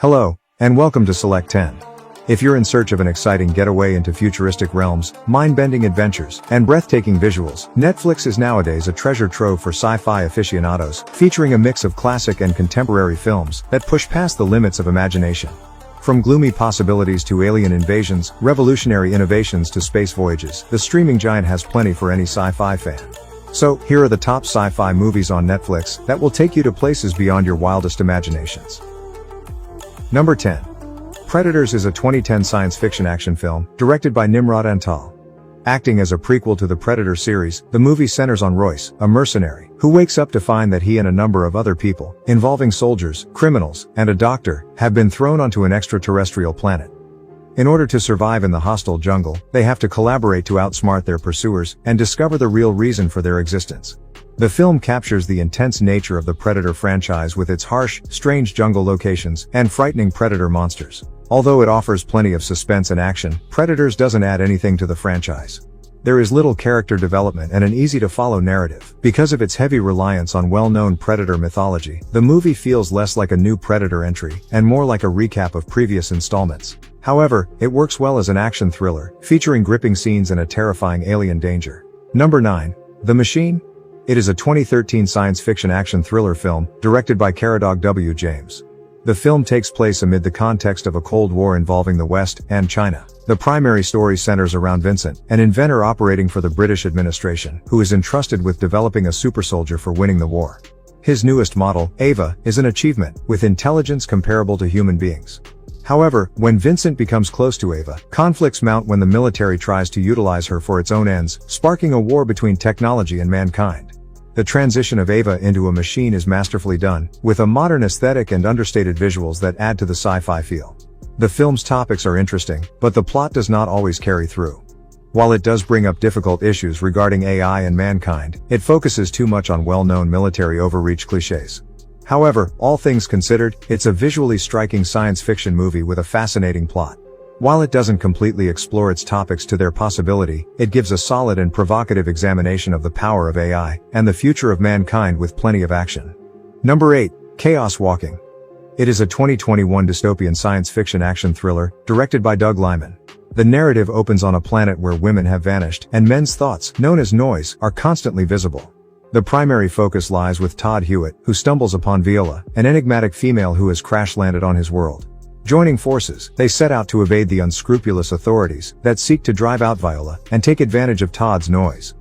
Hello, and welcome to Select 10. If you're in search of an exciting getaway into futuristic realms, mind-bending adventures, and breathtaking visuals, Netflix is nowadays a treasure trove for sci-fi aficionados, featuring a mix of classic and contemporary films that push past the limits of imagination. From gloomy possibilities to alien invasions, revolutionary innovations to space voyages, the streaming giant has plenty for any sci-fi fan. So, here are the top sci-fi movies on Netflix that will take you to places beyond your wildest imaginations. Number 10. Predators is a 2010 science fiction action film, directed by Nimrod Antal. Acting as a prequel to the Predator series, the movie centers on Royce, a mercenary, who wakes up to find that he and a number of other people, involving soldiers, criminals, and a doctor, have been thrown onto an extraterrestrial planet. In order to survive in the hostile jungle, they have to collaborate to outsmart their pursuers and discover the real reason for their existence. The film captures the intense nature of the Predator franchise with its harsh, strange jungle locations and frightening predator monsters. Although it offers plenty of suspense and action, Predators doesn't add anything to the franchise. There is little character development and an easy-to-follow narrative. Because of its heavy reliance on well-known Predator mythology, the movie feels less like a new Predator entry and more like a recap of previous installments. However, it works well as an action thriller, featuring gripping scenes and a terrifying alien danger. Number 9. The Machine? It is a 2013 science fiction action thriller film, directed by Caradog W. James. The film takes place amid the context of a Cold War involving the West and China. The primary story centers around Vincent, an inventor operating for the British administration, who is entrusted with developing a supersoldier for winning the war. His newest model, Ava, is an achievement, with intelligence comparable to human beings. However, when Vincent becomes close to Ava, conflicts mount when the military tries to utilize her for its own ends, sparking a war between technology and mankind. The transition of Ava into a machine is masterfully done, with a modern aesthetic and understated visuals that add to the sci-fi feel. The film's topics are interesting, but the plot does not always carry through. While it does bring up difficult issues regarding AI and mankind, it focuses too much on well-known military overreach cliches. However, all things considered, it's a visually striking science fiction movie with a fascinating plot. While it doesn't completely explore its topics to their possibility, it gives a solid and provocative examination of the power of AI and the future of mankind with plenty of action. Number 8. Chaos Walking. It is a 2021 dystopian science fiction action thriller, directed by Doug Liman. The narrative opens on a planet where women have vanished, and men's thoughts, known as noise, are constantly visible. The primary focus lies with Todd Hewitt, who stumbles upon Viola, an enigmatic female who has crash-landed on his world. Joining forces, they set out to evade the unscrupulous authorities that seek to drive out Viola and take advantage of Todd's noise.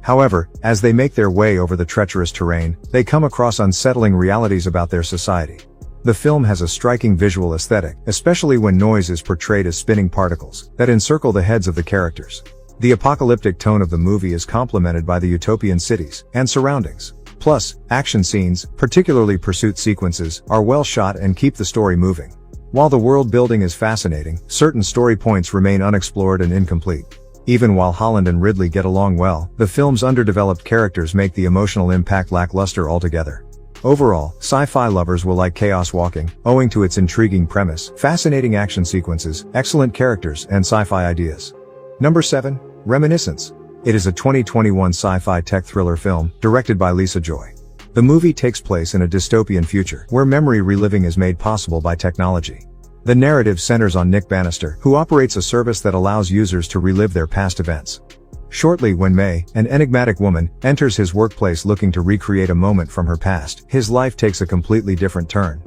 However, as they make their way over the treacherous terrain, they come across unsettling realities about their society. The film has a striking visual aesthetic, especially when noise is portrayed as spinning particles that encircle the heads of the characters. The apocalyptic tone of the movie is complemented by the utopian cities and surroundings. Plus, action scenes, particularly pursuit sequences, are well shot and keep the story moving. While the world building is fascinating, certain story points remain unexplored and incomplete. Even while Holland and Ridley get along well, the film's underdeveloped characters make the emotional impact lackluster altogether. Overall, sci-fi lovers will like Chaos Walking, owing to its intriguing premise, fascinating action sequences, excellent characters, and sci-fi ideas. Number 7. Reminiscence. It is a 2021 sci-fi tech thriller film, directed by Lisa Joy. The movie takes place in a dystopian future, where memory reliving is made possible by technology. The narrative centers on Nick Bannister, who operates a service that allows users to relive their past events. Shortly when May, an enigmatic woman, enters his workplace looking to recreate a moment from her past, his life takes a completely different turn.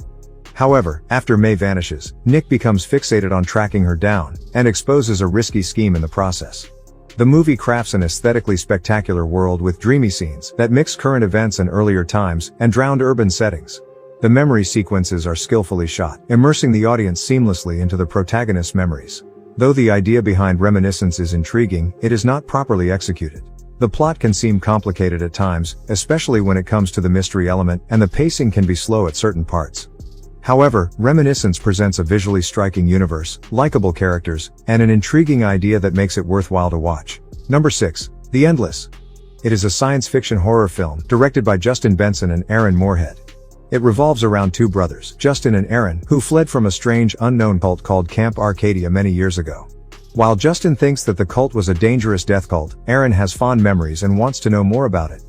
However, after May vanishes, Nick becomes fixated on tracking her down, and exposes a risky scheme in the process. The movie crafts an aesthetically spectacular world with dreamy scenes that mix current events and earlier times, and drowned urban settings. The memory sequences are skillfully shot, immersing the audience seamlessly into the protagonist's memories. Though the idea behind reminiscence is intriguing, it is not properly executed. The plot can seem complicated at times, especially when it comes to the mystery element, and the pacing can be slow at certain parts. However, Reminiscence presents a visually striking universe, likable characters, and an intriguing idea that makes it worthwhile to watch. Number 6. The Endless. It is a science fiction horror film, directed by Justin Benson and Aaron Moorhead. It revolves around two brothers, Justin and Aaron, who fled from a strange, unknown cult called Camp Arcadia many years ago. While Justin thinks that the cult was a dangerous death cult, Aaron has fond memories and wants to know more about it.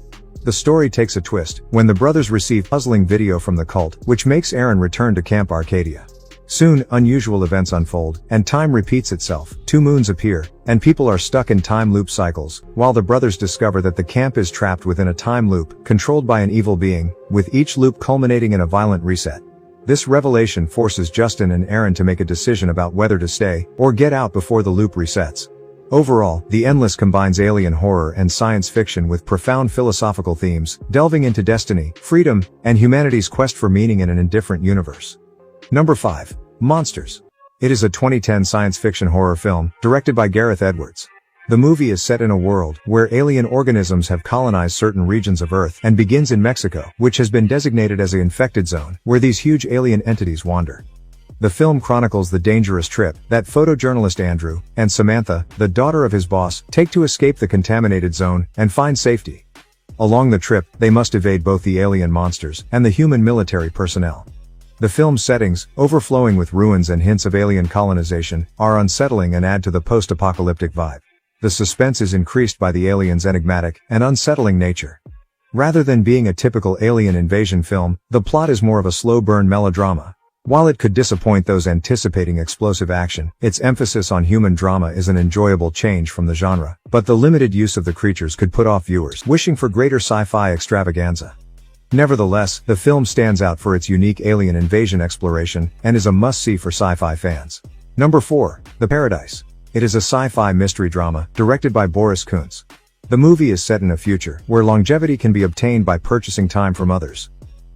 The story takes a twist when the brothers receive puzzling video from the cult, which makes Aaron return to Camp Arcadia. Soon, unusual events unfold, and time repeats itself. 2 moons appear, and people are stuck in time loop cycles, while the brothers discover that the camp is trapped within a time loop, controlled by an evil being, with each loop culminating in a violent reset. This revelation forces Justin and Aaron to make a decision about whether to stay, or get out before the loop resets. Overall, The Endless combines alien horror and science fiction with profound philosophical themes, delving into destiny, freedom, and humanity's quest for meaning in an indifferent universe. Number 5. Monsters. It is a 2010 science fiction horror film, directed by Gareth Edwards. The movie is set in a world where alien organisms have colonized certain regions of Earth and begins in Mexico, which has been designated as an infected zone, where these huge alien entities wander. The film chronicles the dangerous trip that photojournalist Andrew and Samantha, the daughter of his boss, take to escape the contaminated zone and find safety. Along the trip, they must evade both the alien monsters and the human military personnel. The film's settings, overflowing with ruins and hints of alien colonization, are unsettling and add to the post-apocalyptic vibe. The suspense is increased by the aliens' enigmatic and unsettling nature. Rather than being a typical alien invasion film, the plot is more of a slow-burn melodrama. While it could disappoint those anticipating explosive action, its emphasis on human drama is an enjoyable change from the genre, but the limited use of the creatures could put off viewers wishing for greater sci-fi extravaganza. Nevertheless, the film stands out for its unique alien invasion exploration, and is a must-see for sci-fi fans. Number 4. The Paradise. It is a sci-fi mystery drama, directed by Boris Kuntz. The movie is set in a future where longevity can be obtained by purchasing time from others.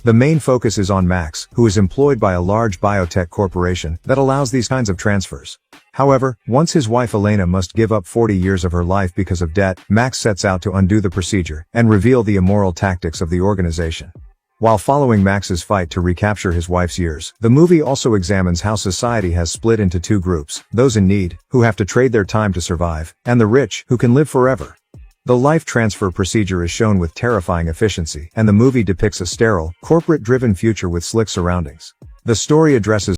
The main focus is on Max, who is employed by a large biotech corporation that allows these kinds of transfers. However, once his wife Elena must give up 40 years of her life because of debt, Max sets out to undo the procedure and reveal the immoral tactics of the organization. While following Max's fight to recapture his wife's years, the movie also examines how society has split into 2 groups: those in need, who have to trade their time to survive, and the rich, who can live forever. The life transfer procedure is shown with terrifying efficiency, and the movie depicts a sterile, corporate-driven future with slick surroundings. The story addresses